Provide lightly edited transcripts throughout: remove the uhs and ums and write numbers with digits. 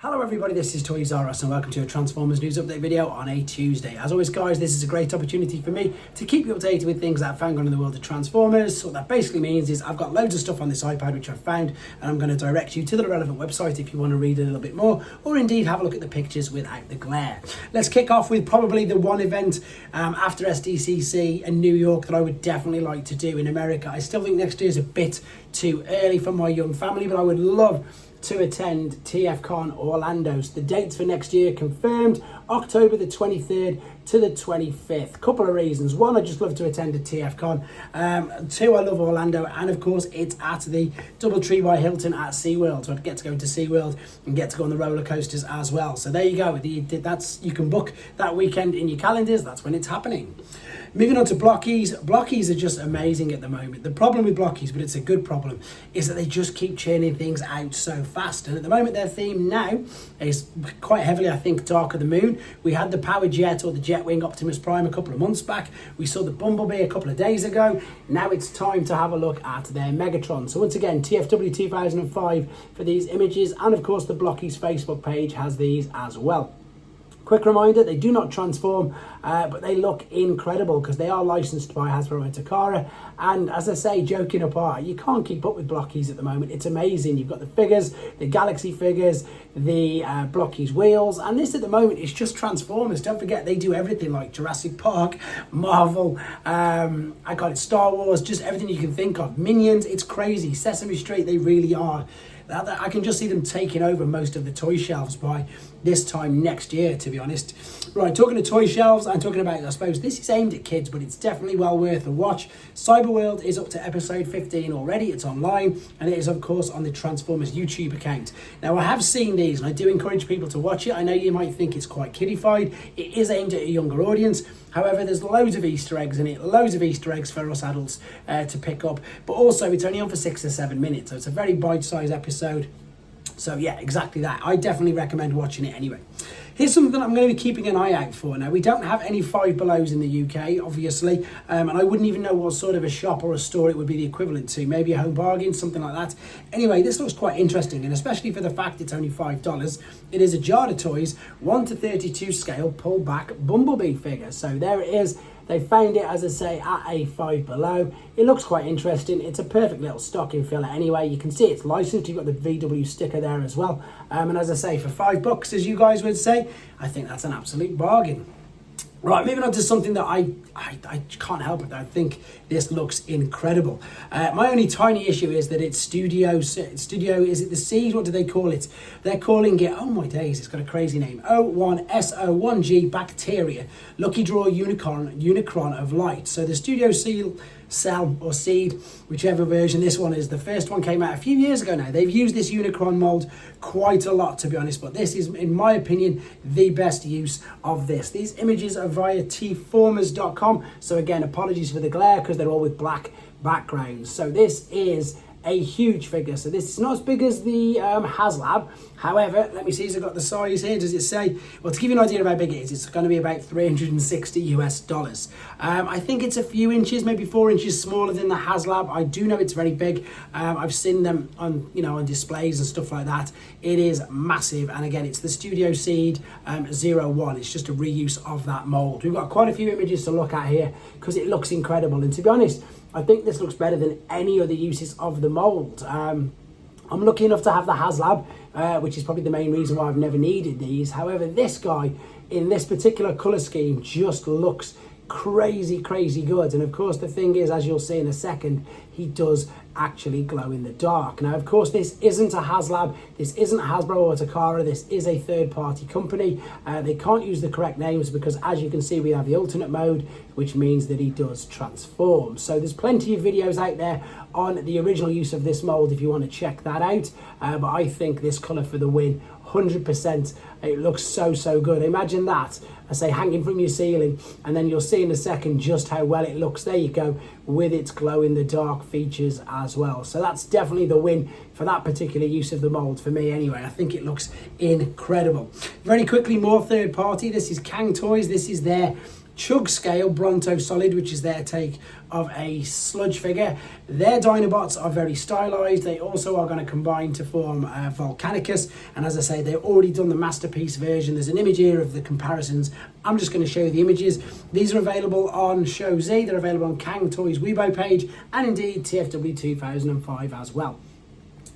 Hello everybody, this is Toys R Us and welcome to a Transformers news update video on a Tuesday. As always guys, this is a great opportunity for me to keep you updated with things that I've found on in the world of Transformers. So what that basically means is I've got loads of stuff on this iPad which I've found, and I'm going to direct you to the relevant website if you want to read a little bit more, or indeed have a look at the pictures without the glare. Let's kick off with probably the one event after SDCC in New York that I would definitely like to do in America. I still think next year is a bit too early for my young family, but I would love to attend TFcon Orlando. So the dates for next year confirmed, October the 23rd to the 25th. Couple of reasons. One, I just love to attend a TFcon. Two, I love Orlando, and of course it's at the Doubletree by Hilton at SeaWorld, so I'd get to go to SeaWorld and get to go on the roller coasters as well. So there you go. You can book that weekend in your calendars. That's when it's happening. Moving on to Blokees. Blokees are just amazing at the moment. The problem with Blokees, but it's a good problem, is that they just keep churning things out so fast. And at the moment, their theme now is quite heavily, I think, Dark of the Moon. We had the Power Jet or the Jetwing Optimus Prime a couple of months back. We saw the Bumblebee a couple of days ago. Now it's time to have a look at their Megatron. So once again, TFW 2005 for these images. And of course, the Blokees Facebook page has these as well. Quick reminder, they do not transform, but they look incredible because they are licensed by Hasbro and Takara. And as I say, joking apart, you can't keep up with Blokees at the moment. It's amazing. You've got the figures, the Galaxy figures, the Blokees wheels, and this at the moment is just Transformers. Don't forget, they do everything like Jurassic Park, Marvel, I got it, Star Wars, just everything you can think of. Minions, it's crazy. Sesame Street, they really are. I can just see them taking over most of the toy shelves by this time next year, to be honest. Right, talking to toy shelves, I'm talking about, I suppose, this is aimed at kids, but it's definitely well worth a watch. Cyberworld is up to episode 15 already. It's online, and it is, of course, on the Transformers YouTube account. Now, I have seen these, and I do encourage people to watch it. I know you might think it's quite kiddified. It is aimed at a younger audience. However, there's loads of Easter eggs in it, loads of Easter eggs for us adults to pick up. But also, it's only on for 6 or 7 minutes, so it's a very bite-sized episode. So yeah, exactly that. I definitely recommend watching it anyway. Here's something that I'm going to be keeping an eye out for. Now, we don't have any Five Belows in the UK, obviously, and I wouldn't even know what sort of a shop or a store it would be the equivalent to. Maybe a Home Bargain, something like that. Anyway, this looks quite interesting, and especially for the fact it's only $5. It is a Jada Toys 1:32 scale pull-back Bumblebee figure. So there it is. They found it, as I say, at a Five Below. It looks quite interesting. It's a perfect little stocking filler anyway. You can see it's licensed. You've got the VW sticker there as well. And as I say, for $5, as you guys would say, I think that's an absolute bargain. Right, moving on to something that I can't help it. I think this looks incredible. My only tiny issue is that it's studio, is it the Seed? What do they call it? They're calling it, oh my days, it's got a crazy name. O1SO1G Bacteria, Lucky Draw Unicron of Light. So the Studio Cell or Seed, whichever version this one is. The first one came out a few years ago now. They've used this Unicron mold quite a lot, to be honest, but this is, in my opinion, the best use of this. These images are via tformers.com, so again, apologies for the glare because they're all with black backgrounds. So this is a huge figure. So this is not as big as the HasLab. However, let me see, has it got the size here? Does it say? Well, to give you an idea of how big it is, it's going to be about $360 US. I think it's a few inches, maybe 4 inches smaller than the HasLab. I do know it's very big. I've seen them on, on displays and stuff like that. It is massive, and again, it's the Studio Seed 01. It's just a reuse of that mold. We've got quite a few images to look at here because it looks incredible, and to be honest, I think this looks better than any other uses of the mold. I'm lucky enough to have the HasLab, which is probably the main reason why I've never needed these. However, this guy in this particular colour scheme just looks crazy good. And of course, the thing is, as you'll see in a second, he does actually glow in the dark. Now, of course, this isn't a HasLab, this isn't Hasbro or Takara, this is a third-party company. They can't use the correct names because, as you can see, we have the alternate mode, which means that he does transform. So there's plenty of videos out there on the original use of this mold if you want to check that out. But I think this colour for the win, 100%. It looks so good. Imagine that, I say, hanging from your ceiling, and then you'll see in a second just how well it looks. There you go, with its glow in the dark features as well. So that's definitely the win for that particular use of the mold for me anyway. I think it looks incredible. Very quickly, more third party. This is Cang Toys. This is their Chug Scale Brontosolid, which is their take of a sludge figure. Their Dinobots are very stylized. They also are going to combine to form Volcanicus, and as I say, they've already done the masterpiece version. There's an image here of the comparisons. I'm just going to show you the images. These are available on Show Z. They're available on Cang Toys Weibo page, and indeed TFW 2005 as well.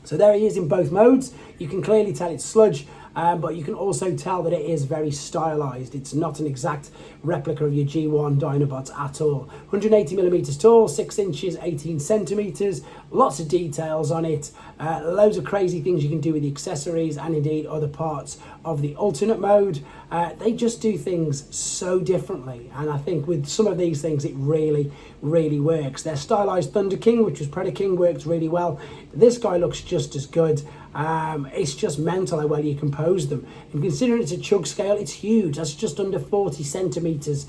So there he is in both modes. You can clearly tell it's sludge, but you can also tell that it is very stylized. It's not an exact replica of your G1 Dinobots at all. 180 millimeters tall, 6 inches, 18 centimeters, lots of details on it, loads of crazy things you can do with the accessories and indeed other parts of the alternate mode. They just do things so differently, and I think with some of these things it really works. Their stylized Thunder King, which was Predator King, works really well. This guy looks just as good. It's just mental how well you compose them, and considering it's a Chug Scale, it's huge. That's just under 40 centimeters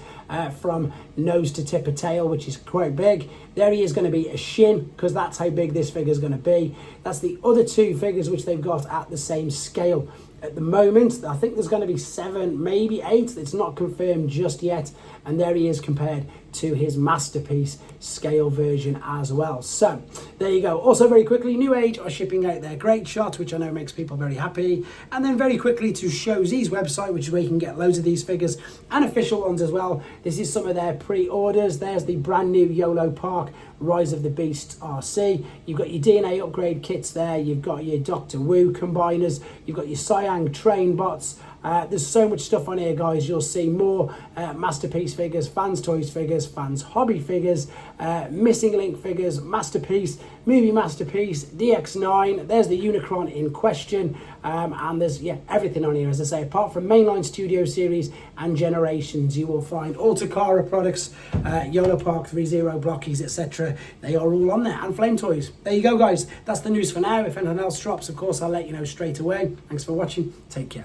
from nose to tip of tail, which is quite big. There he is going to be a shin, because that's how big this figure is going to be. That's the other two figures which they've got at the same scale. At the moment, I think there's going to be 7, maybe 8. It's not confirmed just yet. And there he is compared to his masterpiece scale version as well. So there you go. Also, very quickly, New Age are shipping out their Great Shot, which I know makes people very happy. And then very quickly to Show Z's website, which is where you can get loads of these figures and official ones as well. This is some of their pre-orders. There's the brand new YOLO Park Rise of the Beast RC. You've got your DNA upgrade kits there. You've got your Doctor Wu combiners. You've got your Cyan train bots. There's so much stuff on here, guys. You'll see more masterpiece figures, fans toys figures, fans hobby figures, missing link figures, masterpiece, movie masterpiece, DX9. There's the Unicron in question, and there's everything on here. As I say, apart from mainline studio series and generations, you will find all Takara products, YOLO Park 30 Blokees, etc. They are all on there, and Flame Toys. There you go, guys. That's the news for now. If anything else drops, of course, I'll let you know straight away. Thanks for watching. Take care.